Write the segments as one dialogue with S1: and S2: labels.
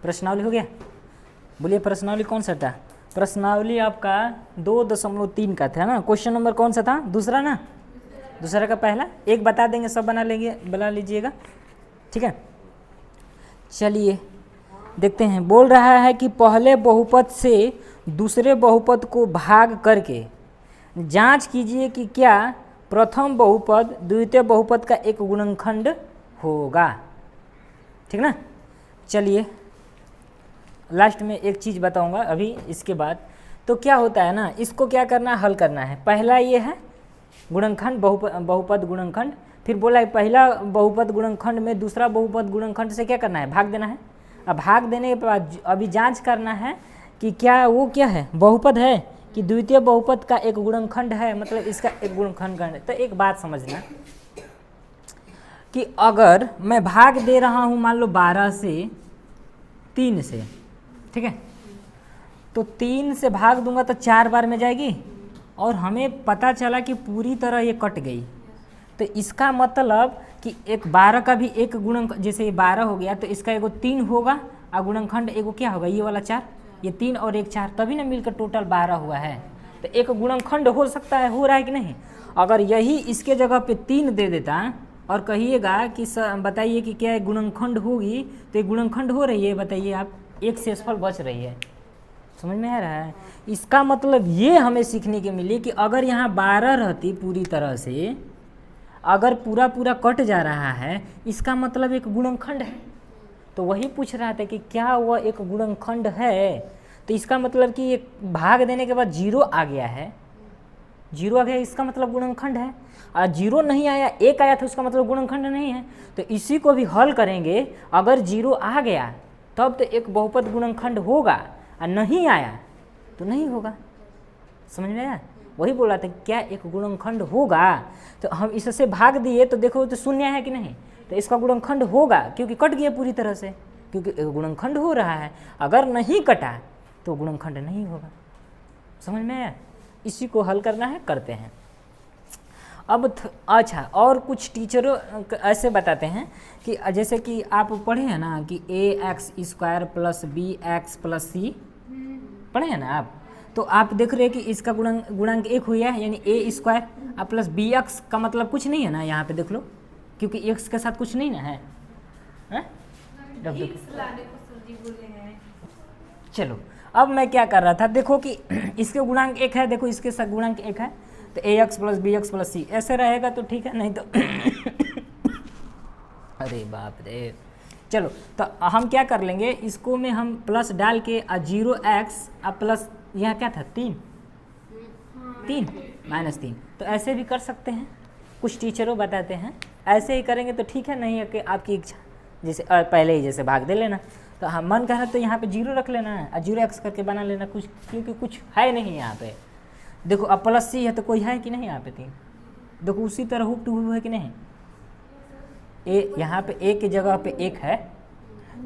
S1: प्रश्नावली हो गया। बोलिए प्रश्नावली कौन सा था? प्रश्नावली आपका 2.3 का था ना। क्वेश्चन नंबर कौन सा था? दूसरा ना, दूसरा का पहला। एक बता देंगे, सब बना लीजिएगा, ठीक है। चलिए देखते हैं। बोल रहा है कि पहले बहुपद से दूसरे बहुपद को भाग करके जांच कीजिए कि क्या प्रथम बहुपद द्वितीय बहुपद का एक गुणनखंड होगा, ठीक ना। चलिए लास्ट में एक चीज़ बताऊंगा अभी इसके बाद। तो क्या होता है ना, इसको क्या करना, हल करना है। पहला ये है गुणनखंड, बहुपद गुणनखंड। फिर बोला है पहला बहुपद गुणनखंड में दूसरा बहुपद गुणनखंड से क्या करना है, भाग देना है। अब भाग देने के बाद अभी जांच करना है कि क्या वो क्या है, बहुपद है कि द्वितीय बहुपद का एक गुणनखंड है, मतलब इसका एक गुणनखंड है। तो एक बात समझना कि अगर मैं भाग दे रहा हूँ मान लो 12 से 3 से, ठीक है, तो 3 से भाग दूंगा तो 4 बार में जाएगी और हमें पता चला कि पूरी तरह ये कट गई। तो इसका मतलब कि एक 12 का भी एक गुणनखंड, जैसे ये 12 हो गया तो इसका एगो 3 होगा और गुणनखंड एगो क्या होगा, ये वाला 4, ये 3 और एक 4, तभी ना मिलकर टोटल 12 हुआ है। तो एक गुणनखंड हो सकता है, हो रहा है कि नहीं। अगर यही इसके जगह पे 3 दे देता और कहिएगा कि बताइए कि क्या गुणनखंड होगी, तो ये गुणनखंड हो रही है, बताइए आप, एक शेषफल बच रही है। समझ में आ रहा है? इसका मतलब ये हमें सीखने के मिली कि अगर यहाँ 12 रहती पूरी तरह से, अगर पूरा पूरा कट जा रहा है, इसका मतलब एक गुणनखंड है। तो वही पूछ रहा था कि क्या वह एक गुणनखंड है। तो इसका मतलब कि एक भाग देने के बाद 0 आ गया है, 0 आ गया, इसका मतलब गुणनखंड है। और 0 नहीं आया, 1 आया था, उसका मतलब गुणनखंड नहीं है। तो इसी को भी हल करेंगे। अगर 0 आ गया तब तो एक बहुपद गुणनखंड होगा, और नहीं आया तो नहीं होगा। समझ में आया? वही बोला था क्या एक गुणनखंड होगा। तो हम इससे भाग दिए तो देखो तो शून्य है कि नहीं, तो इसका गुणनखंड होगा क्योंकि कट गया पूरी तरह से, क्योंकि गुणनखंड हो रहा है। अगर नहीं कटा तो गुणनखंड नहीं होगा। समझ में आया? इसी को हल करना है, करते हैं। अब अच्छा, और कुछ टीचरों ऐसे बताते हैं कि जैसे कि आप पढ़े हैं ना कि ax² + bx + c, पढ़े हैं ना आप। तो आप देख रहे हैं कि इसका गुणांक 1 हुआ है, यानी a² प्लस bx का मतलब कुछ नहीं है ना, यहाँ पे देख लो, क्योंकि x के साथ कुछ नहीं ना है, चलो अब मैं क्या कर रहा था, देखो कि इसके गुणांक 1 है, देखो इसके साथ गुणांक 1 है, तो ax + bx + c ऐसे रहेगा तो ठीक है, नहीं तो अरे बाप रे। चलो तो हम क्या कर लेंगे, इसको में हम प्लस डाल के 0x प्लस यहाँ क्या था 3 -3, तो ऐसे भी कर सकते हैं। कुछ टीचरों बताते हैं ऐसे ही करेंगे तो ठीक है, नहीं है कि आपकी इच्छा, जैसे पहले ही जैसे भाग दे लेना। तो हाँ मन कह रहा तो यहाँ पे 0 रख लेना है और 0x करके बना लेना कुछ, क्योंकि कुछ है नहीं यहाँ पे। देखो अब +c है तो कोई है कि नहीं यहाँ पे 3, देखो उसी तरह हुक टू है कि नहीं। यहाँ पे a की जगह पे 1 है,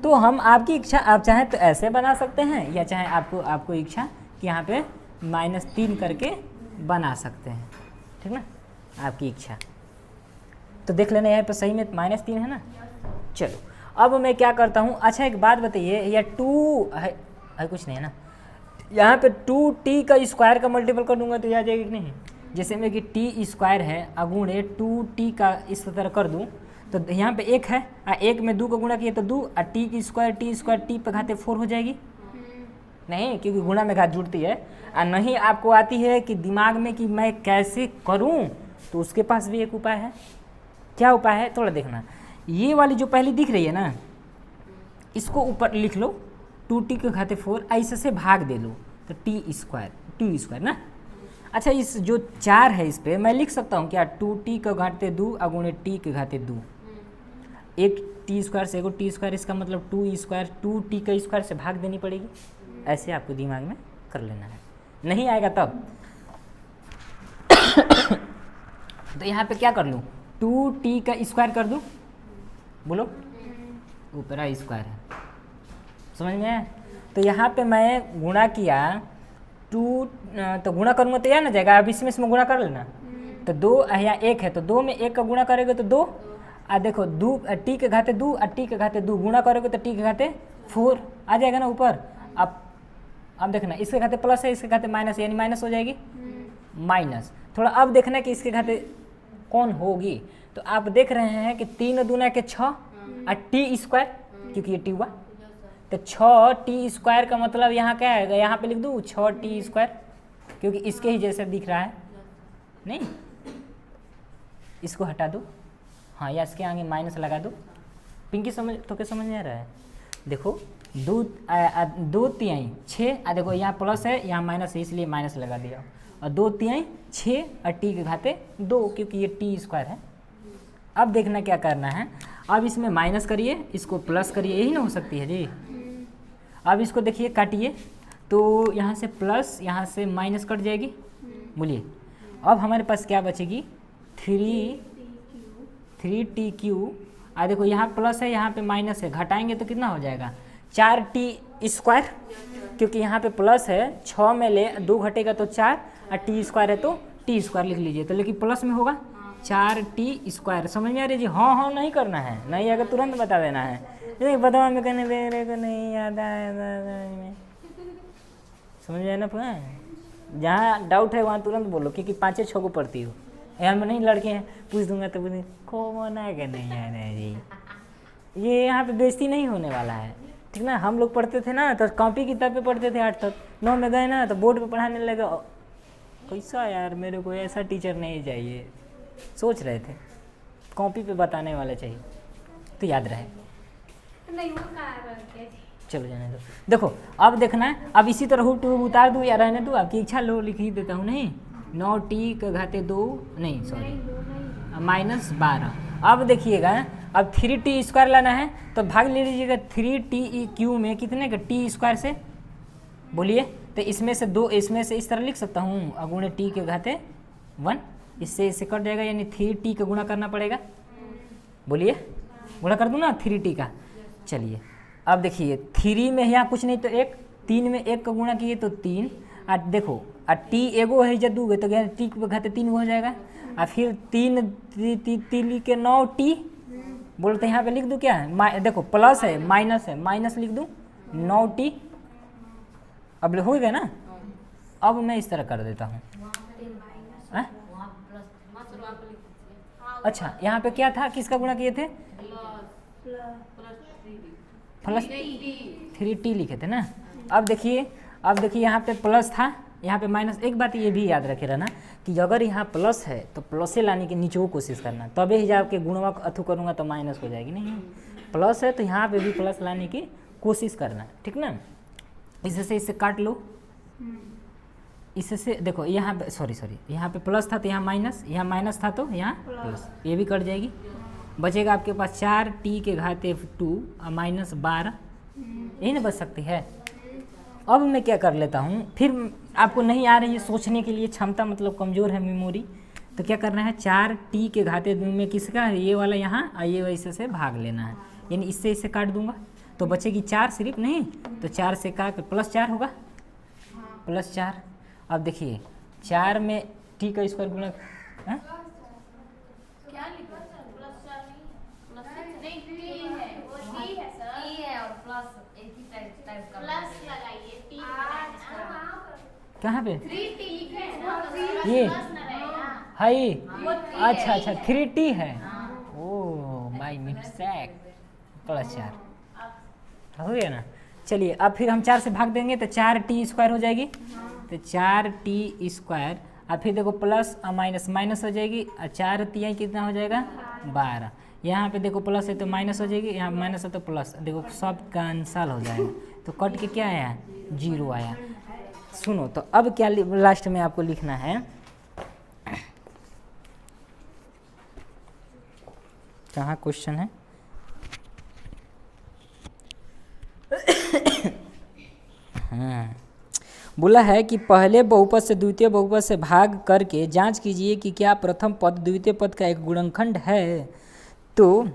S1: तो हम आपकी इच्छा, आप चाहें तो ऐसे बना सकते हैं, या चाहे आपको इच्छा कि यहाँ पे -3 करके बना सकते हैं, ठीक ना, आपकी इच्छा। तो देख लेना यहाँ पे सही में -3 है ना। चलो अब मैं क्या करता हूँ, अच्छा एक बात बताइए, या 2 है कुछ नहीं है ना, यहाँ पे 2t का स्क्वायर का मल्टीपल कर दूंगा तो यह आ जाएगा कि नहीं। जैसे में कि t² है अगुणे 2t का इस तरह कर दूँ तो यहाँ पे 1 है, 1 में 2 का गुणा किया तो 2, और t² पे घाते 4 हो जाएगी नहीं, क्योंकि गुणा में घात जुड़ती है। और नहीं आपको आती है कि दिमाग में कि मैं कैसे करूं, तो उसके पास भी एक उपाय है। क्या उपाय है थोड़ा देखना, ये वाली जो पहली दिख रही है ना, इसको ऊपर लिख लो 2t के घाते 4, ऐसे से भाग दे लो तो t² ना। अच्छा इस जो 4 है इस पर मैं लिख सकता हूँ क्या, 2t के घाते 2 अगुणे t के घाते 2, एक t² से एगो t², इसका मतलब 2t के स्क्वायर से भाग देनी पड़ेगी। ऐसे आपको दिमाग में कर लेना है, नहीं आएगा तब तो यहाँ पे क्या कर लूँ, 2t का स्क्वायर कर दूँ, बोलो ऊपर स्क्वायर है, समझ में आया। तो यहाँ पे मैं गुणा किया 2, तो गुणा करूँगा तो यह ना जाएगा, अब इसमें गुणा कर लेना, तो 2 यहाँ 1 है तो 2 में 1 का गुणा करेंगे तो 2, देखो 2 t के घाते 2 और t के घाते 2 गुणा करोगे तो t के घाते 4 आ जाएगा ना ऊपर। अब देखना इसके खाते प्लस है, इसके खाते माइनस, यानी माइनस हो जाएगी माइनस। थोड़ा अब देखना कि इसके खाते कौन होगी। तो आप देख रहे हैं कि 3 दूना के 6 और टी स्क्वायर, क्योंकि ये टी हुआ, तो 6 टी स्क्वायर का मतलब यहाँ क्या आएगा, यहाँ पे लिख दूँ 6 टी स्क्वायर, क्योंकि इसके ही जैसे दिख रहा है। नहीं, इसको हटा दो, हाँ, या इसके आगे माइनस लगा दो। पिंकी समझ तो क्या समझ में आ रहा है? देखो 2 तिहाई 6, देखो यहाँ प्लस है यहाँ माइनस है, इसलिए माइनस लगा दिया, और 2 तिहाई 6 और टी के घाते 2, क्योंकि ये टी स्क्वायर है। अब देखना क्या करना है, अब इसमें माइनस करिए, इसको प्लस करिए, यही ना हो सकती है जी। अब इसको देखिए काटिए, तो यहाँ से प्लस यहाँ से माइनस कट जाएगी, बोलिए। अब हमारे पास क्या बचेगी, 3t क्यू। देखो यहाँ प्लस है यहाँ पे माइनस है, घटाएंगे तो कितना हो जाएगा 4t स्क्वायर, क्योंकि यहाँ पे प्लस है, 6 में ले 2 घटेगा तो 4, और टी स्क्वायर है तो टी स्क्वायर लिख लीजिए, तो लेकिन प्लस में होगा 4t स्क्वायर। समझ में आ रही जी? हाँ हाँ नहीं करना है, नहीं अगर तुरंत बता देना है, नहीं बदवा में कहने मेरे को नहीं याद आया। समझ में आया ना पूरा? जहाँ डाउट है वहाँ तुरंत बोलो, क्योंकि 5-6 को पढ़ती हो, यहाँ में नहीं लड़के हैं, पूछ दूंगा तो बोले को ना कि नहीं है जी। ये यहाँ पे बेइज्जती नहीं होने वाला है, ठीक ना। हम लोग पढ़ते थे ना तो कॉपी किताब पे पढ़ते थे 8 तक, 9 में गए ना तो बोर्ड पे पढ़ाने लगे। कैसा यार, मेरे को ऐसा टीचर नहीं चाहिए, सोच रहे थे कॉपी पे बताने वाला चाहिए तो याद रहे।
S2: नहीं वो
S1: चलो जाने दो। देखो अब देखना है, अब इसी तरह हुक टू उतार दूँ या रहने दूँ, आपकी इच्छा, लो लिख ही देता हूँ। नहीं 9t के घाते 2, नहीं सॉरी -12। अब देखिएगा, अब 3t स्क्वायर लाना है तो भाग ले लीजिएगा 3t क्यू में कितने का टी स्क्वायर से, बोलिए। तो इसमें से 2, इसमें से इस तरह लिख सकता हूँ, अगुणे t के घाते 1, इससे इससे कट जाएगा, यानी 3t का गुणा करना पड़ेगा, बोलिए। गुणा कर दूँ ना 3t का। चलिए अब देखिए 3 में यहाँ कुछ नहीं तो 1, 3 में 1 का गुणा किए तो 3, और देखो टी एगो है जब 2 तो टी के घाते 3 हो जाएगा, और फिर 3 के 9t बोलते यहाँ पे लिख दूँ क्या है, देखो प्लस है माइनस लिख दूँ 9t। अब हो गया ना। अब मैं इस तरह कर देता हूँ। अच्छा यहाँ पे क्या था, किसका गुणा किए थे, प्लस 3t लिखे थे ना। अब देखिए यहाँ पे प्लस था, यहाँ पे माइनस। एक बात ये भी याद रखे रहना कि अगर यहाँ प्लस है तो प्लस से लाने की नीचे को कोशिश करना, तबे ही जाके गुणवा अथु करूँगा तो माइनस हो जाएगी। नहीं प्लस है तो यहाँ पे भी प्लस लाने की कोशिश करना, ठीक ना। इससे काट लो, इससे देखो यहाँ पे सॉरी यहाँ पे प्लस था तो यहाँ माइनस था तो यहाँ प्लस, ये भी कट जाएगी। बचेगा आपके पास 4t के घाते 2 और -12, यही ना बच सकती है। अब मैं क्या कर लेता हूँ, फिर आपको नहीं आ रही है सोचने के लिए क्षमता, मतलब कमज़ोर है मेमोरी, तो क्या करना है 4t के घाते 2 में किसका है, ये वाला यहाँ, और ये वैसे से भाग लेना है, यानी इससे काट दूंगा तो बचेगी 4 सिर्फ, नहीं तो 4 से काट +4 होगा, +4। अब देखिए 4 में t का स्क्वायर गुणा कहाँ पे ये है, अच्छा 3t है, ओह माय मिस्टेक, +4 हो गया ना। चलिए अब फिर हम 4 से भाग देंगे तो 4t स्क्वायर हो जाएगी, तो 4t स्क्वायर, और फिर देखो प्लस और माइनस हो जाएगी, और 4 तिहाई कितना हो जाएगा 12। यहाँ पे देखो प्लस है तो माइनस हो जाएगी, यहाँ माइनस है तो प्लस, देखो सब कैंसल हो जाएगा, तो कट के क्या आया 0 आया। सुनो तो अब क्या लास्ट में आपको लिखना है, कहाँ क्वेश्चन है, हाँ बोला है कि पहले बहुपद से द्वितीय बहुपद से भाग करके जांच कीजिए कि क्या प्रथम पद द्वितीय पद का एक गुणनखंड है। तो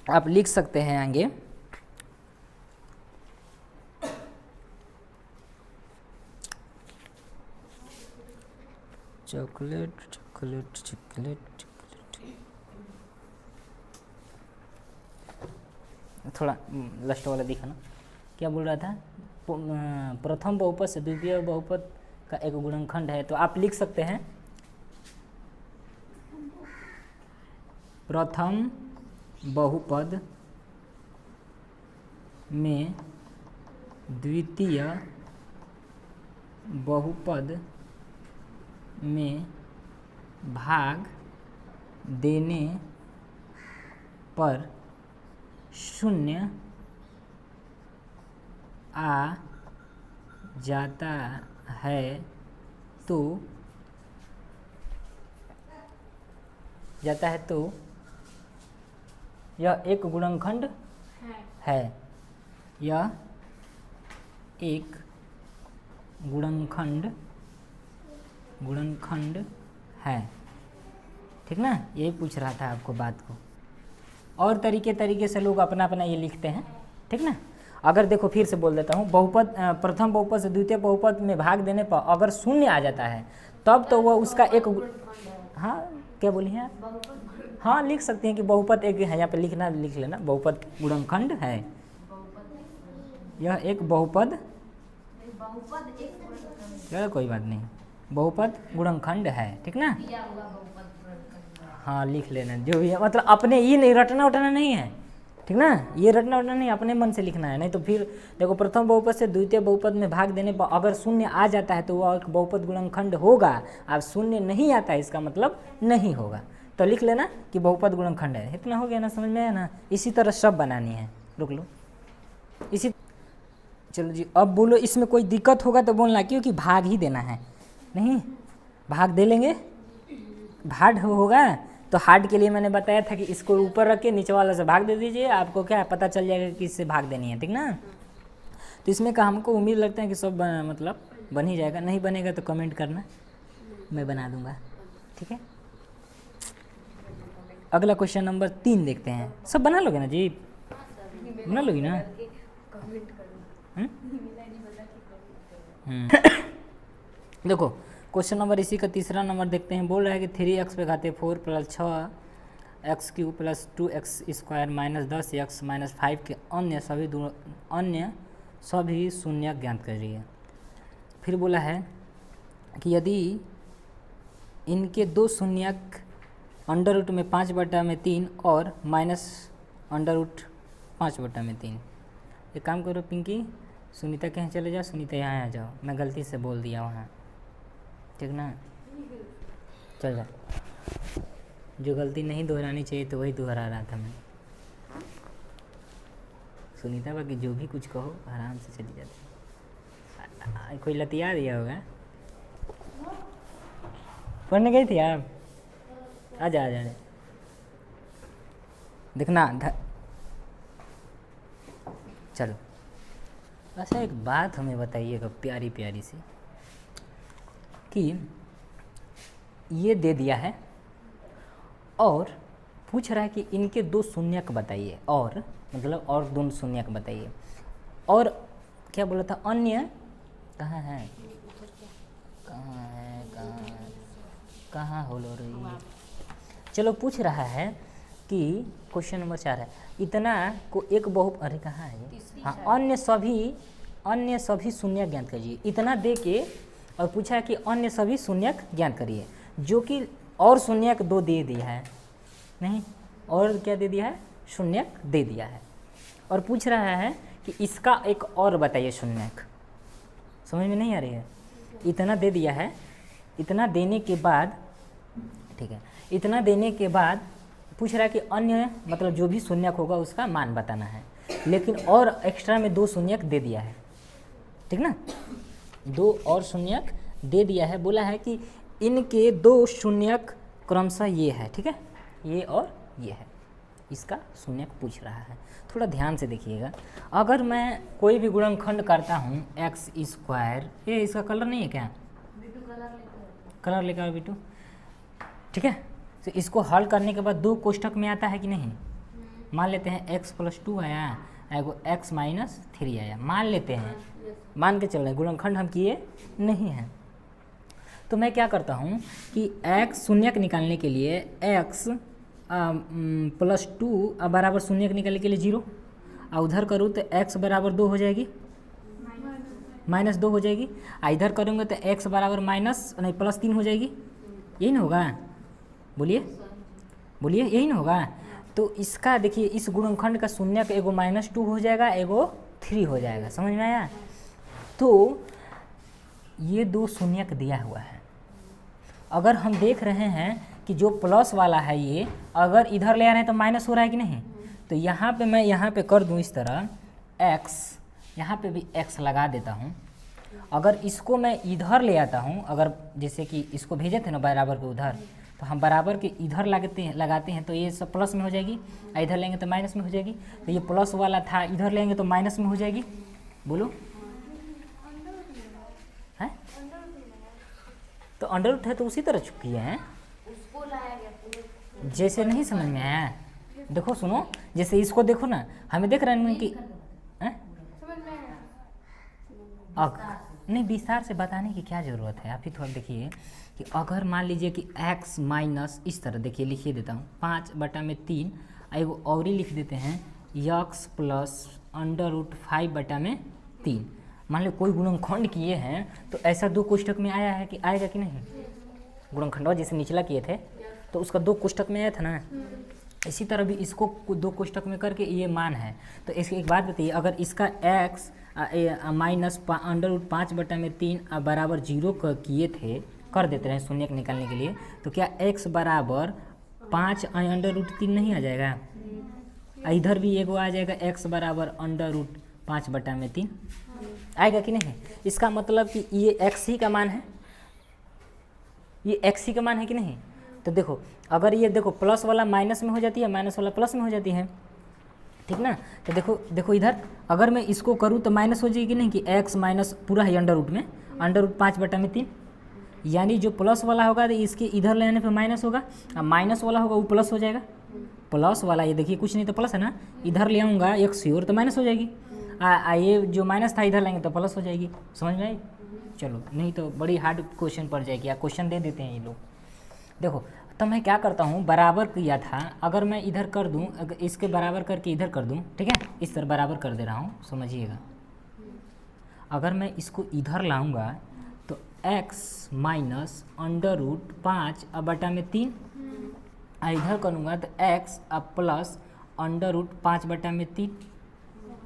S1: आप लिख सकते हैं आगे, चॉकलेट चॉकलेट चॉकलेट चॉकलेट, थोड़ा लास्ट वाला दिखा ना, क्या बोल रहा था, प्रथम बहुपद से द्वितीय बहुपद का एक गुणनखंड है, तो आप लिख सकते हैं प्रथम बहुपद में द्वितीय बहुपद में भाग देने पर शून्य आ जाता है तो यह एक गुणनखंड है। यह एक गुणनखंड है, ठीक ना। यही पूछ रहा था आपको बात को। और तरीके से लोग अपना अपना ये लिखते हैं, ठीक ना। अगर देखो फिर से बोल देता हूँ, बहुपद प्रथम बहुपद से द्वितीय बहुपद में भाग देने पर अगर शून्य आ जाता है तब तो वह उसका एक, हाँ क्या बोली हैं आप, हाँ लिख सकते हैं कि बहुपद एक है, यहाँ पे लिखना लिख लेना, बहुपद गुणनखंड है। यह एक बहुपद, चलो कोई बात नहीं, बहुपद गुणनखंड है, ठीक ना। हाँ लिख लेना जो भी है, मतलब अपने ये नहीं रटना उठना नहीं है, ठीक ना। ये रटना उठना नहीं, अपने मन से लिखना है। नहीं तो फिर देखो प्रथम बहुपद से द्वितीय बहुपद में भाग देने पर अगर शून्य आ जाता है तो वह एक बहुपद गुणनखंड होगा। अब शून्य नहीं आता है इसका मतलब नहीं होगा, तो लिख लेना कि बहुपद गुणनखंड है। इतना हो गया ना, समझ में आया ना। इसी तरह सब बनानी है, रुक लो इसी। चलो जी अब बोलो, इसमें कोई दिक्कत होगा तो बोलना, क्योंकि भाग ही देना है। नहीं भाग दे लेंगे, हार्ड होगा तो हार्ड के लिए मैंने बताया था कि इसको ऊपर रख के नीचे वाला से भाग दे दीजिए, आपको क्या पता चल जाएगा कि इससे भाग देनी है, ठीक ना। तो इसमें का हमको उम्मीद लगता है कि सब मतलब बन ही जाएगा। नहीं बनेगा तो कमेंट करना, मैं बना दूंगा, ठीक है। अगला क्वेश्चन नंबर 3 देखते हैं। सब बना लोगे ना जी, बना लोगी ना। देखो क्वेश्चन नंबर इसी का तीसरा नंबर देखते हैं। बोल रहा है कि 3x पे घाते 4 plus 6x³ plus 2x² minus 10x minus 5 के अन्य सभी शून्य ज्ञात करिए। फिर बोला है कि यदि इनके दो शून्यक अंडर रूट में 5/3 और माइनस अंडर रूट 5/3। एक काम करो पिंकी, सुनीता के यहाँ चले जाओ, सुनीता यहाँ आ जाओ, मैं गलती से बोल दिया वहाँ, ठीक ना। चल जाओ, जो गलती नहीं दोहरानी चाहिए तो वही दोहरा रहा था मैं। सुनीता बाकी जो भी कुछ कहो आराम से चली जाती। कोई लतिया दिया होगा, पढ़ने गई थी आप, आ जा देखना। चलो अच्छा एक बात हमें बताइएगा प्यारी प्यारी सी, कि ये दे दिया है और पूछ रहा है कि इनके दो शून्यक बताइए, और मतलब और दो शून्यक बताइए। और क्या बोला था, अन्य कहाँ है, कहाँ हो लो रही है। चलो पूछ रहा है कि क्वेश्चन नंबर 4 है, इतना को एक अरे कहाँ है, हाँ अन्य सभी शून्य ज्ञात कीजिए। इतना दे के और पूछा है कि अन्य सभी शून्यक ज्ञात करिए, जो कि और शून्यक 2 दे दिया है, नहीं और क्या दे दिया है, शून्यक दे दिया है। और पूछ रहा है कि इसका एक और बताइए शून्यक। समझ में नहीं आ रही है, इतना दे दिया है, इतना देने के बाद, ठीक है, इतना देने के बाद पूछ रहा है कि अन्य मतलब जो भी शून्यक होगा उसका मान बताना है, लेकिन और एक्स्ट्रा में 2 शून्यक दे दिया है, ठीक ना। 2 और शून्यक दे दिया है, बोला है कि इनके 2 शून्यक क्रमशः ये है, ठीक है, ये और ये है, इसका शून्यक पूछ रहा है। थोड़ा ध्यान से देखिएगा, अगर मैं कोई भी गुणनखंड करता हूँ x², ये इसका कलर नहीं है क्या, कलर लेकर आओ बिटू, ठीक है। तो इसको हल करने के बाद 2 कोष्ठक में आता है कि नहीं, मान लेते हैं x + 2 आया, एगो x - 3 आया, मान लेते हैं, मान के चल रहे हैं, गुणनखंड हम किए नहीं हैं। तो मैं क्या करता हूँ कि x शून्यक निकालने के लिए x + 2 बराबर शून्यक निकालने के लिए 0, और उधर करूँ तो x बराबर 2 हो जाएगी, -2 हो जाएगी। इधर करूँगे तो x बराबर +3 हो जाएगी। यही ना होगा? बोलिए बोलिए, यही ना होगा? तो इसका देखिए, इस गुणनखंड का शून्यक एगो -2 हो जाएगा, एगो 3 हो जाएगा। समझ में आया? तो ये दो शून्यक दिया हुआ है। अगर हम देख रहे हैं कि जो प्लस वाला है ये अगर इधर ले आ रहे हैं तो माइनस हो रहा है कि नहीं, तो यहाँ पे मैं यहाँ पे कर दूँ इस तरह x, यहाँ पे भी x लगा देता हूँ। अगर इसको मैं इधर ले आता हूँ, अगर जैसे कि इसको भेजे थे ना बराबर के उधर, तो हम बराबर के इधर लगाते हैं तो ये सब प्लस में हो जाएगी, इधर लेंगे तो माइनस में हो जाएगी। तो ये प्लस वाला था, इधर लेंगे तो माइनस में हो जाएगी। बोलो है? तो अंडर रूट है तो उसी तरह चुकी है, जैसे नहीं समझ में आया? देखो सुनो, जैसे इसको देखो ना, हमें देख रहे हैं कि नहीं, विस्तार से बताने की क्या ज़रूरत है। आप ही थोड़ा देखिए कि अगर मान लीजिए कि x माइनस इस तरह, देखिए लिखिए देता हूँ 5/3, एगो और ही लिख देते हैं x प्लस √5/3। मान लो कोई गुणनखंड किए हैं तो ऐसा 2 कोष्ठक में आया है कि आएगा कि नहीं? गुणनखंड जैसे निचला किए थे तो उसका 2 कोष्ठक में आया था ना, इसी तरह भी इसको 2 कोष्ठक में करके ये मान है। तो इसकी एक बात बताइए, अगर इसका x माइनस √5/3 बराबर 0 किए थे, कर देते रहे शून्यक निकालने के लिए, तो क्या x बराबर 5√3 नहीं आ जाएगा? इधर भी एगो आ जाएगा x बराबर √5/3 आएगा कि नहीं? इसका मतलब कि ये x ही का मान है, ये x ही का मान है कि नहीं? तो देखो, अगर ये देखो प्लस वाला माइनस में हो जाती है, माइनस वाला प्लस में हो जाती है, ठीक ना? तो देखो देखो इधर अगर मैं इसको करूँ तो माइनस हो जाएगी नहीं कि x माइनस पूरा है अंडर रूट में, √5/3, यानी जो प्लस वाला होगा तो इसके इधर लेने पे माइनस होगा, और माइनस वाला होगा वो प्लस हो जाएगा। प्लस वाला ये देखिए कुछ नहीं तो प्लस है ना, इधर ले आऊँगा x की ओर तो माइनस हो जाएगी, ये जो माइनस था इधर लेंगे तो प्लस हो जाएगी। समझ में आई? चलो, नहीं तो बड़ी हार्ड क्वेश्चन पड़ जाएगी, या क्वेश्चन दे देते हैं ये लोग। देखो, तो मैं क्या करता हूँ, बराबर किया था, अगर मैं इधर कर दूँ, अगर इसके बराबर करके इधर कर दूँ, ठीक है, इस तरह बराबर कर दे रहा हूँ, समझिएगा। अगर मैं इसको इधर लाऊंगा तो x माइनस √5/3, इधर करूँगा तो x प्लस √5/3,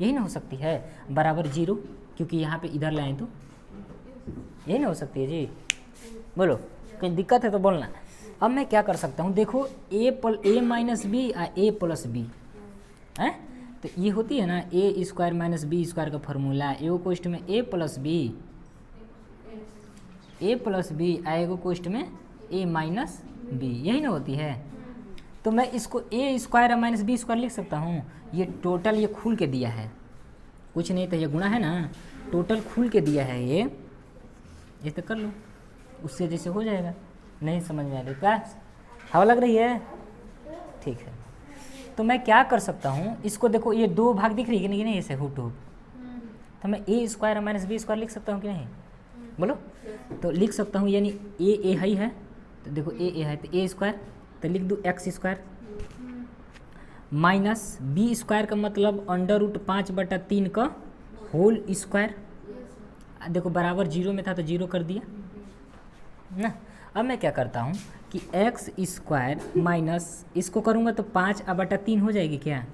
S1: यही ना हो सकती है, बराबर 0, क्योंकि यहाँ पे इधर लाएँ तो यही ना हो सकती है जी। बोलो, कहीं दिक्कत है तो बोलना। अब मैं क्या कर सकता हूँ, देखो a minus B a plus B है, तो ये होती है ना a² माइनस b² का फॉर्मूला, एगो क्वेश्चन में a प्लस बी एगो क्वेश्चन में a माइनस बी, यही ना होती है। तो मैं इसको a² माइनस b² लिख सकता हूँ। ये टोटल ये खुल के दिया है, कुछ नहीं तो ये गुणा है ना, टोटल खुल के दिया है ये तो कर लो, उससे जैसे हो जाएगा। नहीं समझ में आ रही क्या? हवा लग रही है? ठीक है, तो मैं क्या कर सकता हूँ, इसको देखो ये 2 भाग दिख रही है कि नहीं, ऐसे हुट हुट, तो मैं a² माइनस b² लिख सकता हूँ कि नहीं? बोलो, तो लिख सकता हूँ, यानी a है, तो देखो a है तो a², तो लिख दूँ x² माइनस b² का मतलब √5/3 का होल स्क्वायर। देखो बराबर 0 में था तो 0 कर दिया ना। अब मैं क्या करता हूँ कि x² माइनस इसको करूँगा तो 5/3 हो जाएगी क्या?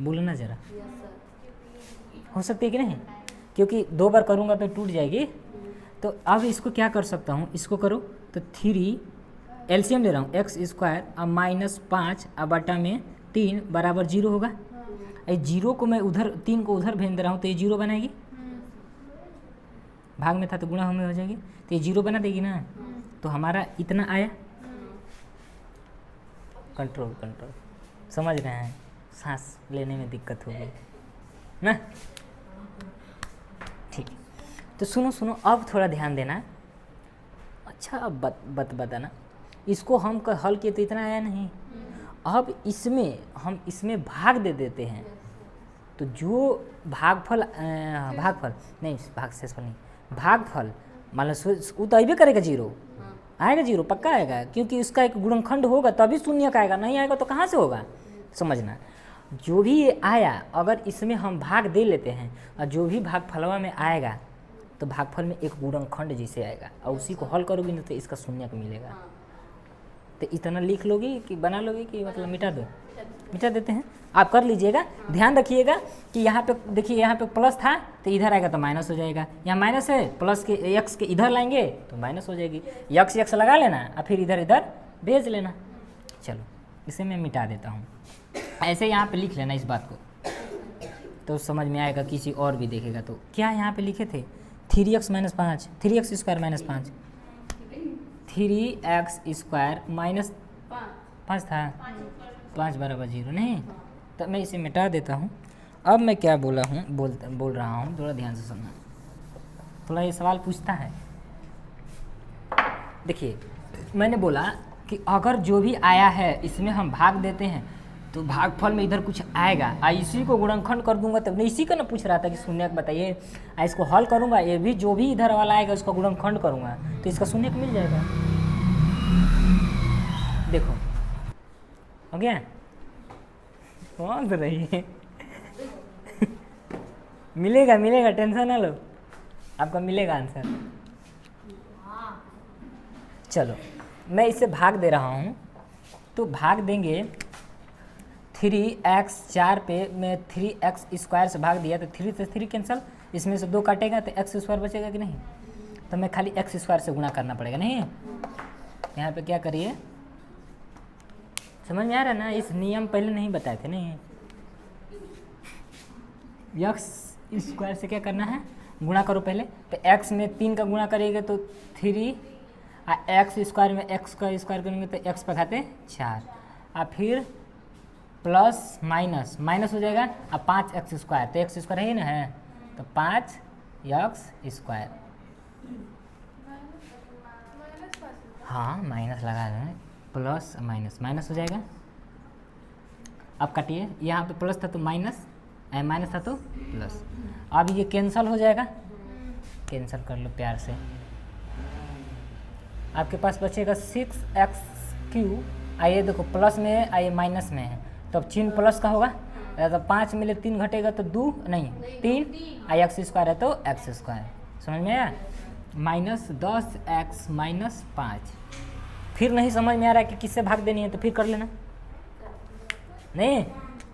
S1: बोलो ना ज़रा, हो सकती है कि नहीं? क्योंकि 2 बार करूँगा तो टूट जाएगी। तो अब इसको क्या कर सकता हूँ, इसको करो तो 3 एलसीएम ले रहा हूँ, x² अब माइनस 5/3 बराबर 0 होगा। ये 0 को मैं उधर 3 को उधर भेज दे रहा हूँ तो ये 0 बनाएगी, भाग में था तो गुणा में हो जाएगी, तो ये 0 बना देगी ना। तो हमारा इतना आया, कंट्रोल समझ रहे हैं, सांस लेने में दिक्कत होगी ना। ठीक, तो सुनो अब थोड़ा ध्यान देना। अच्छा, अब बताना, इसको हम हल किए तो इतना आया नहीं, अब हम इसमें भाग दे देते हैं, तो जो भागफल मान लो वो तो अबे करेगा 0, आएगा 0 पक्का आएगा, क्योंकि इसका एक गुणनखंड होगा तभी शून्य का आएगा, नहीं आएगा तो कहाँ से होगा, समझना। जो भी ये आया अगर इसमें हम भाग दे लेते हैं और जो भी भागफलवा में आएगा तो भागफल में एक गुणनखंड जैसे आएगा और उसी को हल करोगे ना तो इसका शून्यक मिलेगा। तो इतना लिख लोगी कि बना लोगी कि मतलब मिटा दो? मिटा देते हैं, आप कर लीजिएगा। ध्यान रखिएगा कि यहाँ पे देखिए, यहाँ पे प्लस था तो इधर आएगा तो माइनस हो जाएगा, यहाँ माइनस है प्लस के एक्स के इधर लाएंगे तो माइनस हो जाएगी, यक्स यक्स लगा लेना और फिर इधर इधर भेज लेना। चलो इसे मैं मिटा देता हूँ, ऐसे यहाँ पे लिख लेना इस बात को तो समझ में आएगा, किसी और भी देखेगा तो। क्या यहाँ पे लिखे थे 3x minus 5, 3x square minus 5, 3x square minus 5 था, 5 बराबर 0 नहीं। तो मैं इसे मिटा देता हूँ। अब मैं क्या बोल रहा हूँ थोड़ा ध्यान से सुनना। थोड़ा ये सवाल पूछता है, देखिए मैंने बोला कि अगर जो भी आया है इसमें हम भाग देते हैं तो भागफल में इधर कुछ आएगा, इसी को गुणनखंड कर दूंगा। तब नहीं, इसी का ना पूछ रहा था कि शून्यक बताइए, इसको हल करूंगा, ये भी जो भी इधर वाला आएगा उसका गुणनखंड करूंगा तो इसका शून्यक मिल जाएगा। देखो हो गया, कौन से रही है मिलेगा मिलेगा, टेंशन ना लो, आपका मिलेगा आंसर। चलो मैं इसे भाग दे रहा हूँ तो भाग देंगे 3x, 4 पे मैं 3x स्क्वायर से भाग दिया तो 3 से 3 कैंसिल, इसमें से 2 काटेगा तो x स्क्वायर बचेगा कि नहीं, तो मैं खाली x स्क्वायर से गुणा करना पड़ेगा नहीं। यहाँ पे क्या करिए, समझ में आ रहा है ना, इस नियम पहले नहीं बताए थे नहीं। x स्क्वायर से क्या करना है, गुणा करो पहले, तो x में 3 का गुणा करेंगे तो 3 x स्क्वायर में x का स्क्वायर करेंगे तो x पर खाते 4 और फिर प्लस माइनस माइनस हो जाएगा अब 5x स्क्वायर, तो x स्क्वायर है ना है तो 5x स्क्वायर, हाँ माइनस लगा दें, प्लस माइनस माइनस हो जाएगा। अब काटिए, यहाँ पे प्लस था तो माइनस, माइनस था तो प्लस, अब ये कैंसल हो जाएगा, कैंसिल कर लो प्यार से। आपके पास बचेगा 6x3, आइए देखो प्लस में है आइए माइनस में है तो अब चिन्ह प्लस का होगा, तो 5 में 3 घटेगा तो 2 नहीं 3, आई एक्स स्क्वायर है तो एक्स स्क्वायर, समझ में आया, माइनस 10x माइनस 5। फिर नहीं समझ में आ रहा है कि किससे भाग देनी है तो फिर कर लेना, नहीं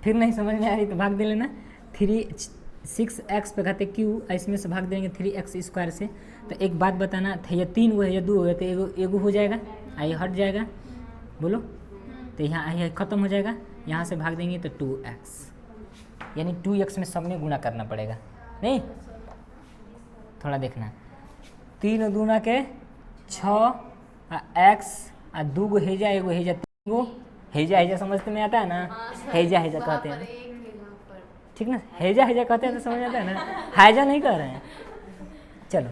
S1: फिर नहीं समझ में आ रही तो भाग दे लेना, 6x पे खाते q, इसमें से भाग देंगे 3x स्क्वायर से। तो एक बात बताना था, ये 3 हुए या 2 हुए तो एगो हो जाएगा, आइए हट जाएगा बोलो, तो यहाँ आइए ख़त्म हो जाएगा, यहाँ से भाग देंगे तो 2x, यानी 2x में सब में गुणा करना पड़ेगा नहीं। थोड़ा देखना, 3 दूना के 6 x 2 गो हेजा, एगो हेजा 3 गो हेजा, हेजा समझते में आता है ना, हेजा हेजा कहते हैं ठीक ना, हेजा हेजा कहते हैं तो समझ आता है ना, हाइजा नहीं कह रहे हैं। चलो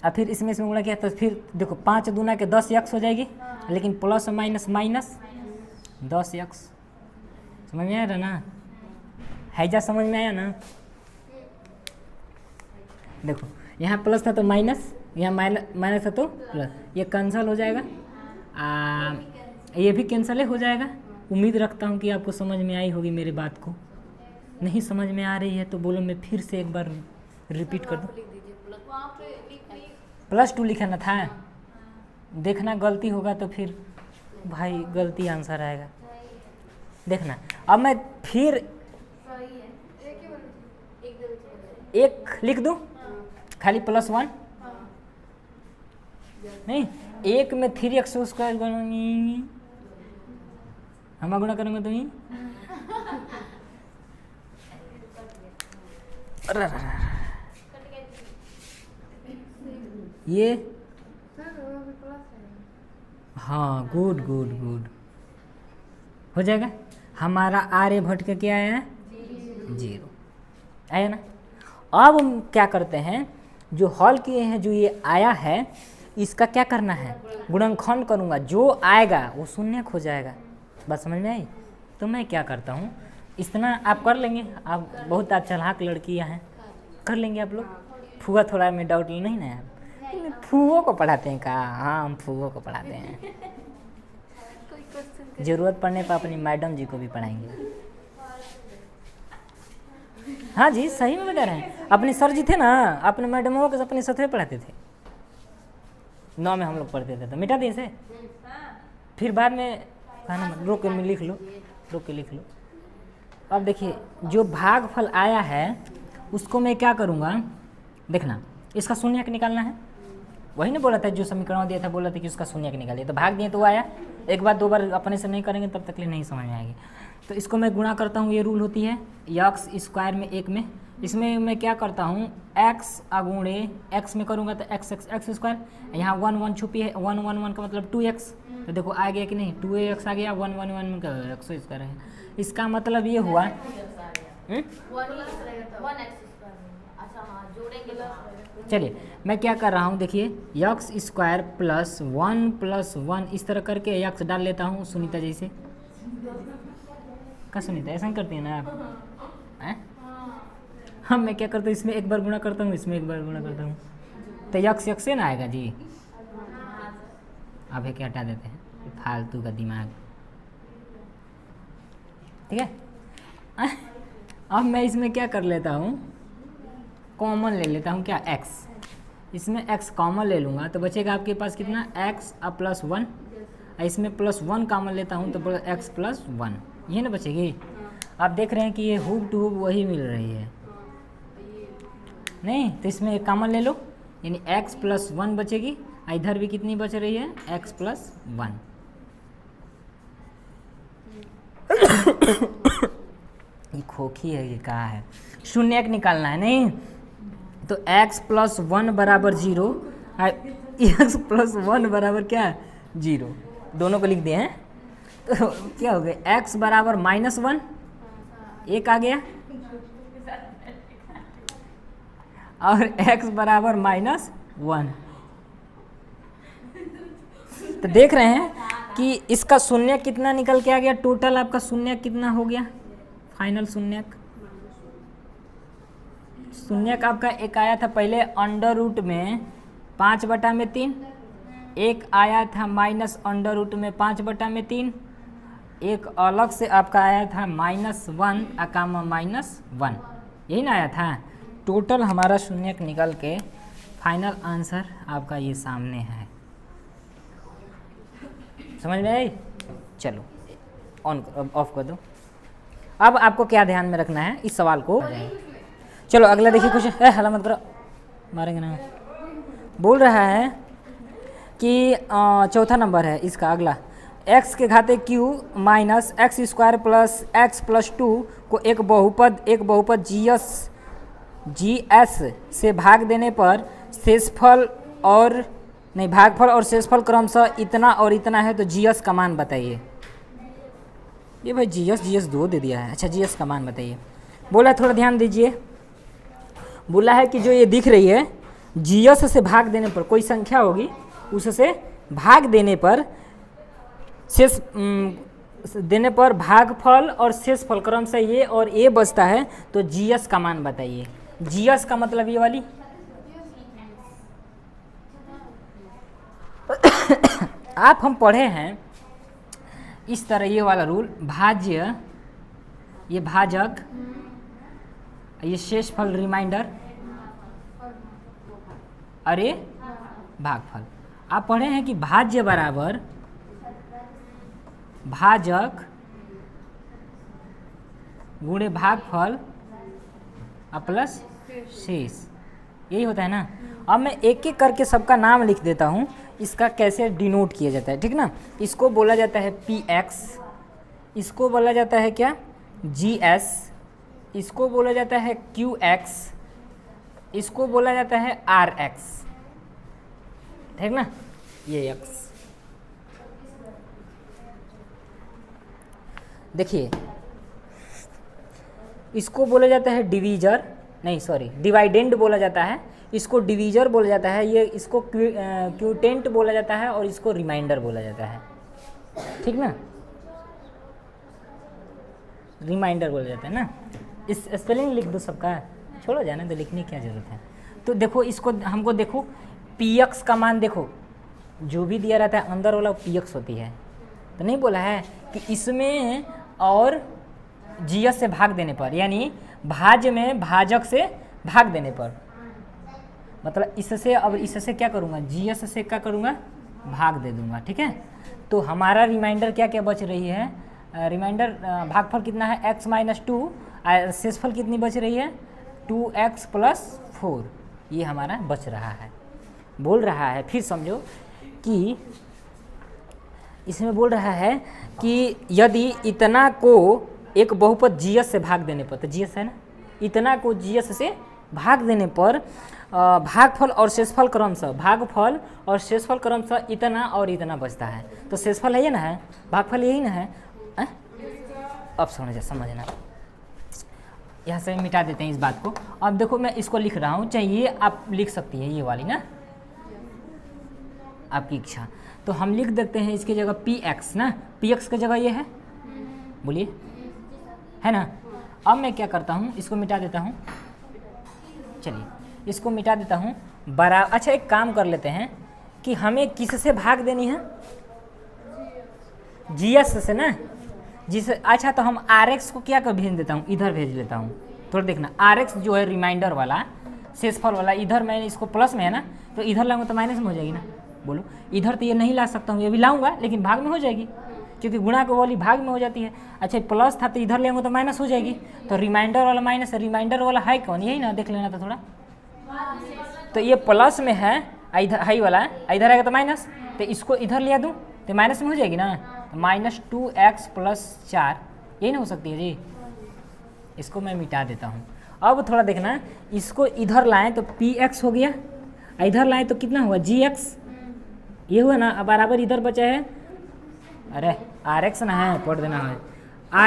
S1: अब फिर इसमें से गुणा किया तो फिर देखो 5 दूना के 10x हो जाएगी, लेकिन प्लस माइनस माइनस 10x, समझ में आया रहा ना, हैजा समझ में आया ना। देखो यहाँ प्लस था तो माइनस, यहाँ माइनस था तो प्लस, ये कैंसिल हो जाएगा, ये भी कैंसिल हो जाएगा। उम्मीद रखता हूँ कि आपको समझ में आई होगी मेरी बात को, नहीं समझ में आ रही है तो बोलो मैं फिर से एक बार रिपीट कर दूँ। +2 लिखना था, देखना गलती होगा तो फिर भाई गलती आंसर आएगा, देखना। अब मैं फिर एक लिख दूं खाली +1 नहीं, एक में 3x स्क्वायर गुणा हम गुणा करेंगे तो ये हाँ गुड गुड गुड हो जाएगा। हमारा आर्यभट्ट का क्या आया है 0 आया ना। अब हम क्या करते हैं, जो हल किए हैं जो ये आया है इसका क्या करना है, गुणनखंड करूँगा, जो आएगा वो शून्यक हो जाएगा। बस समझ में आई। तो मैं क्या करता हूँ, इतना आप कर लेंगे, आप बहुत आप चालाक लड़कियाँ हैं, कर लेंगे आप लोग। फुआ थोड़ा में डाउट नहीं ना है, फुओं को पढ़ाते हैं का, हाँ हम फुओं को पढ़ाते हैं, ज़रूरत पड़ने पर अपनी मैडम जी को भी पढ़ाएंगे। हाँ जी सही में बता रहे हैं। अपने सर जी थे ना, अपने मैडमों के अपने साथ में पढ़ाते थे, 9 में हम लोग पढ़ते थे। तो मिटा दें इसे, फिर बाद में कहना मत, रोक के लिख लो, रोक के लिख लो। अब देखिए जो भागफल आया है उसको मैं क्या करूँगा, देखना इसका शून्यक निकालना है। वही नहीं बोला था, जो समीकरण दिया था बोला था कि उसका शून्यक निकालिए, तो भाग दिए तो वो आया। एक बार 2 बार अपने से नहीं करेंगे तब तक लिए नहीं समझ में आएगी। तो इसको मैं गुणा करता हूँ, ये रूल होती है एक्स स्क्वायर में 1 में। इसमें मैं क्या करता हूँ, एक्स अगुणे एक्स में करूँगा तो एक्स एक्स एक्स स्क्वायर, यहाँ 1 1 छुपी है, 1 1 1 का मतलब 2x, तो देखो आ गया कि नहीं, 2x आ गया, 1 1 1 का एक्स स्क्वायर है। इसका मतलब ये हुआ चलिए मैं क्या कर रहा हूँ, देखिए एक्स स्क्वायर प्लस 1 इस तरह करके एक्स डाल लेता हूँ, सुनीता जैसे। क्या सुनीता, ऐसा ही करती है ना आप हैं? हाँ मैं क्या करता हूँ, इसमें एक बार गुणा करता हूँ, इसमें एक बार गुणा करता हूँ, तो यक्स यक्स से ना आएगा जी। अब है क्या हटा देते हैं, फालतू का दिमाग, ठीक है। अब मैं इसमें क्या कर लेता हूँ, कॉमन ले लेता हूँ, क्या x, इसमें x कॉमन ले लूँगा तो बचेगा आपके पास कितना, x प्लस 1, इसमें प्लस 1 कॉमन लेता हूँ तो x प्लस 1, ये ना बचेगी। आप देख रहे हैं कि ये हुब टू हुब वही मिल रही है, नहीं तो इसमें एक कॉमन ले लो, यानी x प्लस 1 बचेगी, इधर भी कितनी बच रही है, x प्लस 1। ये खोखी है, ये कहाँ है, शून्यक निकालना है नहीं, तो x प्लस 1 बराबर 0, x प्लस 1 बराबर क्या, 0, दोनों को लिख दिए हैं। तो क्या हो गया, x बराबर -1, एक आ गया, और x बराबर -1। तो देख रहे हैं कि इसका शून्य कितना निकल के आ गया, टोटल आपका शून्य कितना हो गया, फाइनल शून्यक। शून्यक आपका एक आया था पहले अंडर रूट में 5/3, एक आया था माइनस अंडर रूट में 5/3, एक अलग से आपका आया था -1 अकामा -1, यही ना आया था। टोटल हमारा शून्यक निकल के फाइनल आंसर आपका ये सामने है, समझ में आई। चलो ऑन ऑफ कर दो। अब आपको क्या ध्यान में रखना है इस सवाल को, चलो अगला देखिए क्वेश्चन, हला मत करो मारेंगे ना। बोल रहा है कि चौथा नंबर है इसका अगला, x के घाते q minus x square plus x plus 2 को एक बहुपद GS से भाग देने पर शेषफल और नहीं भागफल और शेषफल क्रमशः इतना और इतना है, तो GS का मान बताइए। ये भाई GS 2 दे दिया है, अच्छा GS का मान बताइए। बोला थोड़ा ध्यान दीजिए, बोला है कि जो ये दिख रही है GS से भाग देने पर कोई संख्या होगी, उससे भाग देने पर शेष देने पर भागफल और शेषफल क्रमशः ये और ये बचता है, तो GS का मान बताइए। GS का मतलब ये वाली आप हम पढ़े हैं इस तरह, ये वाला रूल, भाज्य, ये भाजक, ये शेषफल रिमाइंडर, अरे भागफल। आप पढ़े हैं कि भाज्य बराबर भाजक गुणे भागफल प्लस शेष, यही होता है ना। अब मैं एक एक करके सबका नाम लिख देता हूँ, इसका कैसे डिनोट किया जाता है, ठीक ना। इसको बोला जाता है px, इसको बोला जाता है क्या, gs, इसको बोला जाता है qx, इसको बोला जाता है rx, ठीक ना, ये x। देखिए इसको बोला जाता है डिवीजर, नहीं सॉरी डिवाइडेंड बोला जाता है, इसको डिवीजर बोला जाता है, ये इसको क्यूटेंट बोला जाता है, और इसको रिमाइंडर बोला जाता है, ठीक ना, रिमाइंडर बोला जाता है ना। इस स्पेलिंग लिख दो सबका, छोड़ो जाने तो लिखने की क्या ज़रूरत है। तो देखो इसको हमको देखो px का मान देखो, जो भी दिया रहता है अंदर वाला px होती है, तो नहीं बोला है कि इसमें और GS से भाग देने पर, यानी भाज्य में भाजक से भाग देने पर, मतलब इससे अब इससे क्या करूँगा, जीएस से क्या करूँगा, भाग दे दूँगा। ठीक है, तो हमारा रिमाइंडर क्या क्या बच रही है, रिमाइंडर भागफल कितना है x माइनस 2, शेषफल कितनी बच रही है 2x प्लस 4, ये हमारा बच रहा है। बोल रहा है फिर समझो कि इसमें बोल रहा है कि यदि इतना को एक बहुपद जीएस से भाग देने पर, तो जीएस है ना, इतना को जीएस से भाग देने पर भागफल और शेषफल क्रमशः, भागफल और शेषफल क्रमशः इतना और इतना बचता है। तो शेषफल है ये ना है, भागफल यही ना है। अब समझना, यहाँ से मिटा देते हैं इस बात को। अब देखो मैं इसको लिख रहा हूँ, चाहे ये आप लिख सकती है, ये वाली ना आपकी इच्छा, तो हम लिख देते हैं इसकी जगह px ना, px की जगह ये है, बोलिए है ना। अब मैं क्या करता हूँ, इसको मिटा देता हूँ, चलिए इसको मिटा देता हूँ अच्छा एक काम कर लेते हैं कि हमें किससे भाग देनी है, जीएस से ना, जिसे अच्छा तो हम आरएक्स को क्या कर भेज देता हूँ, इधर भेज देता हूँ। थोड़ा देखना, आरएक्स जो है रिमाइंडर वाला, शेषफल वाला, इधर मैं इसको प्लस में है ना, तो इधर लाऊंगा तो माइनस में हो जाएगी ना। बोलो, इधर तो ये नहीं ला सकता हूँ, ये भी लाऊंगा लेकिन भाग में हो जाएगी, क्योंकि गुणा को वाली भाग में हो जाती है। अच्छा प्लस था तो इधर लेंगे तो माइनस हो जाएगी, तो रिमाइंडर वाला माइनस, रिमाइंडर वाला है कौन, यही ना, देख लेना था थोड़ा। तो ये प्लस में है, इधर हाई वाला है, इधर आएगा तो माइनस, तो इसको इधर ले दूँ तो माइनस में हो जाएगी ना, माइनस 2x प्लस 4, यही ना हो सकती है जी। इसको मैं मिटा देता हूँ। अब थोड़ा देखना, इसको इधर लाएं तो px हो गया, इधर लाएं तो कितना हुआ gx, ये हुआ ना। अब बराबर इधर बचा है, अरे rx ना है, पढ़ देना है,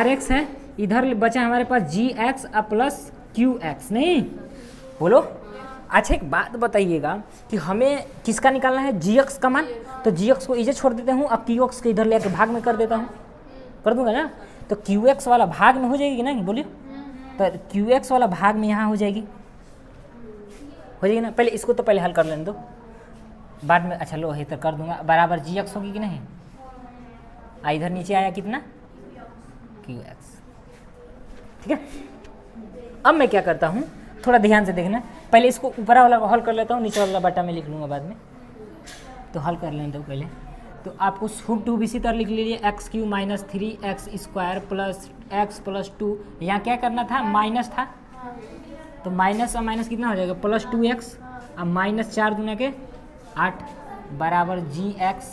S1: rx है, इधर बचा हमारे पास gx प्लस qx, नहीं बोलो। अच्छा एक बात बताइएगा कि हमें किसका निकालना है, gx का मान, तो gx को इधर छोड़ देते हूँ, अब qx को इधर लेकर भाग में कर देता हूँ, कर दूंगा ना, तो qx वाला भाग में हो जाएगी कि नहीं, बोलिए। तो qx वाला भाग में यहाँ हो जाएगी ना। पहले इसको तो पहले हल कर लेने दो, बाद में अच्छा लो इधर कर दूंगा, बराबर gx होगी कि नहीं, इधर नीचे आया कितना qx। ठीक है, अब मैं क्या करता हूँ, थोड़ा ध्यान से देखना, पहले इसको ऊपर वाला हल कर लेता हूँ, नीचे वाला बटा में लिख लूँगा बाद में, तो हल कर लेने दो पहले। तो आपको खूब 2 इसी तरह लिख लीजिए, x Q minus 3x square plus x plus 2, यहाँ क्या करना था, माइनस था, तो माइनस और माइनस कितना हो जाएगा, प्लस 2x, अब माइनस 4 दूना के 8 बराबर gx,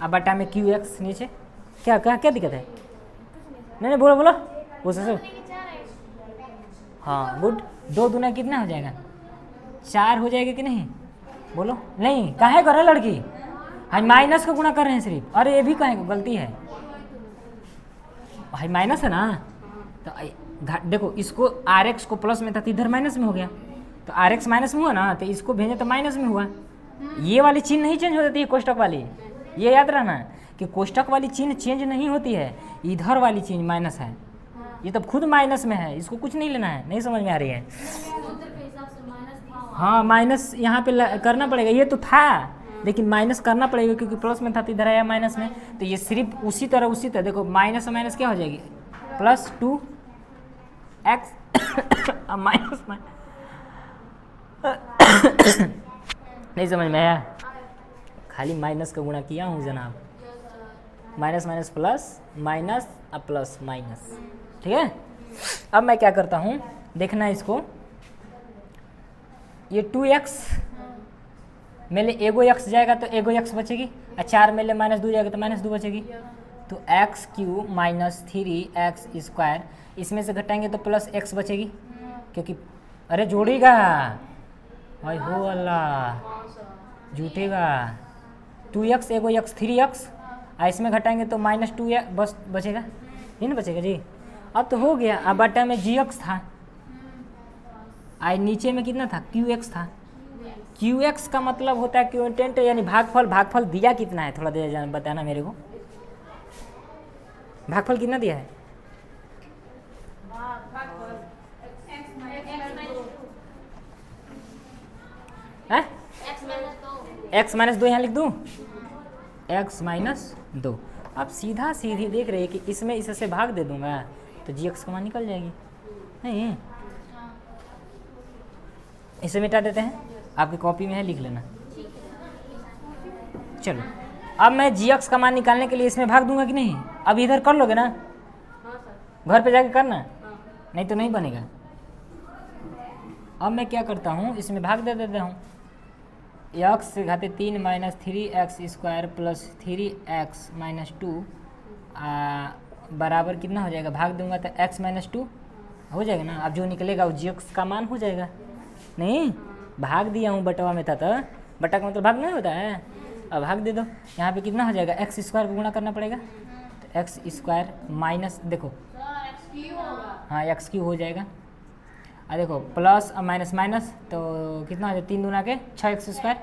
S1: अब बटा में qx नीचे, क्या क्या क्या दिक्कत है, नहीं बोलो बोलो वो सब, हाँ गुड। 2 दूना कितना हो जाएगा, 4 हो जाएगा कि नहीं, बोलो। नहीं काहे कर रहे लड़की, हम माइनस को गुणा कर रहे हैं सिर्फ, अरे ये भी काहे को गलती है, भाई माइनस है ना, तो देखो इसको rx को प्लस में था तो इधर माइनस में हो गया, तो rx माइनस में हुआ ना, तो इसको भेजे तो माइनस में हुआ। ये वाली चिन्ह नहीं चेंज हो जाती है, कोष्टक वाली, ये याद रहना कि कोष्टक वाली चिन्ह चेंज नहीं होती है, इधर वाली चिन्ह माइनस है, ये तो खुद माइनस में है, इसको कुछ नहीं लेना है, नहीं समझ में आ रही है। हाँ माइनस यहाँ पे करना पड़ेगा, ये तो था लेकिन माइनस करना पड़ेगा क्योंकि प्लस में था तो इधर आया माइनस में, तो ये सिर्फ उसी तरह देखो, माइनस और माइनस क्या हो जाएगी, प्लस 2x माइनस नहीं समझ में आया, खाली माइनस का गुणा किया हूँ जनाब, माइनस माइनस प्लस, माइनस और प्लस माइनस। ठीक है, अब मैं क्या करता हूँ, देखना इसको, ये 2x मेले एगो x जाएगा तो एगो x बचेगी, और 4 मेले माइनस 2 जाएगा तो माइनस 2 बचेगी, तो x Q minus 3x square, इसमें से घटाएंगे तो प्लस x बचेगी, क्योंकि अरे जोड़ेगा, भाई हो अल्लाह झूठेगा, 2x एगो x 3x, और इसमें घटाएंगे तो माइनस 2 बस बचेगा, नहीं ना बचेगा जी। अब तो हो गया, अब बटा में gx था, आई नीचे में कितना था, qx था, qx का मतलब होता है क्वोटिएंट यानी भागफल, भागफल दिया कितना है, थोड़ा देर बताना मेरे को, भागफल कितना दिया है, x माइनस 2 यहाँ लिख दूँ, x माइनस 2। अब सीधा सीधी देख रहे हैं कि इसमें इससे भाग दे दूंगा तो gx का मान निकल जाएगी, नहीं, इसे मिटा देते हैं, आपकी कॉपी में है, लिख लेना। चलो अब मैं gx का मान निकालने के लिए इसमें भाग दूंगा कि नहीं? अब इधर कर लोगे ना? घर पे जाके करना, नहीं तो नहीं बनेगा। अब मैं क्या करता हूँ, इसमें भाग दे देता हूँ। x से घाते 3 minus 3x² plus 3x minus 2 बराबर कितना हो जाएगा? भाग दूंगा तो x माइनस 2 हो जाएगा ना। अब जो निकलेगा वो gx का मान हो जाएगा। नहीं, भाग दिया हूँ, बटवा में था तो बटा का मतलब भाग नहीं होता है। अब भाग दे दो, यहाँ पे कितना हो जाएगा? x² को गुणा करना पड़ेगा, तो x² माइनस, देखो हाँ x³ हो जाएगा। और देखो प्लस और माइनस माइनस, तो कितना हो जाएगा? 3 दूना के 6x²।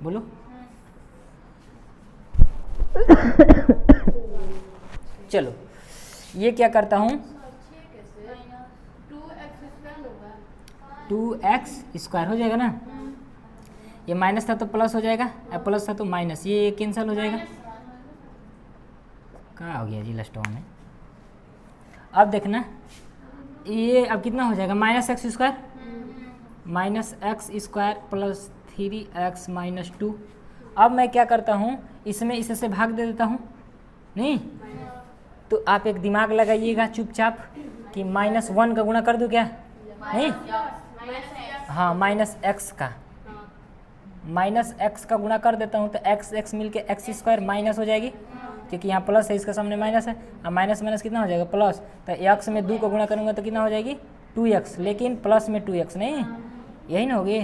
S1: बोलो चलो ये क्या करता हूँ, 2x² हो जाएगा ना। ये माइनस था तो प्लस हो जाएगा, और प्लस था तो माइनस, ये कैंसिल हो जाएगा। क्या हो गया जी लास्ट में? अब देखना ये अब कितना हो जाएगा? -x² -x² plus 3x minus 2। अब मैं क्या करता हूँ, इसमें इससे भाग दे देता हूँ। नहीं तो आप एक दिमाग लगाइएगा चुपचाप कि -1 का गुणा कर दूँ क्या? नहीं, हाँ -x का, -x का गुणा कर देता हूँ तो x मिलके x² माइनस हो जाएगी, क्योंकि यहाँ प्लस है, इसका सामने माइनस है, और माइनस माइनस कितना हो जाएगा? प्लस। तो x में 2 को गुणा करूँगा तो कितना हो जाएगी? 2x, लेकिन प्लस में 2x, नहीं यही ना होगी।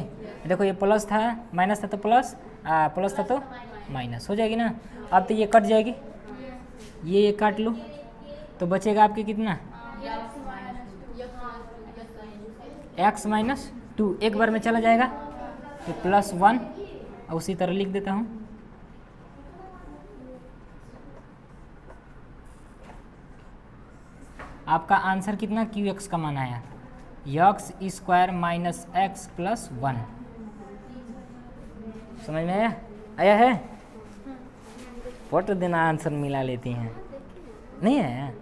S1: देखो ये प्लस था, माइनस था तो प्लस, प्लस था तो माइनस हो जाएगी ना। अब तो ये कट जाएगी, ये काट लो तो बचेगा आपके कितना? x माइनस 2 एक बार में चला जाएगा तो +1, और उसी तरह लिख देता हूँ। आपका आंसर कितना qx का मान आया? x² minus x plus 1। समझ में आया है? फोटो देना, आंसर मिला लेती हैं, नहीं है?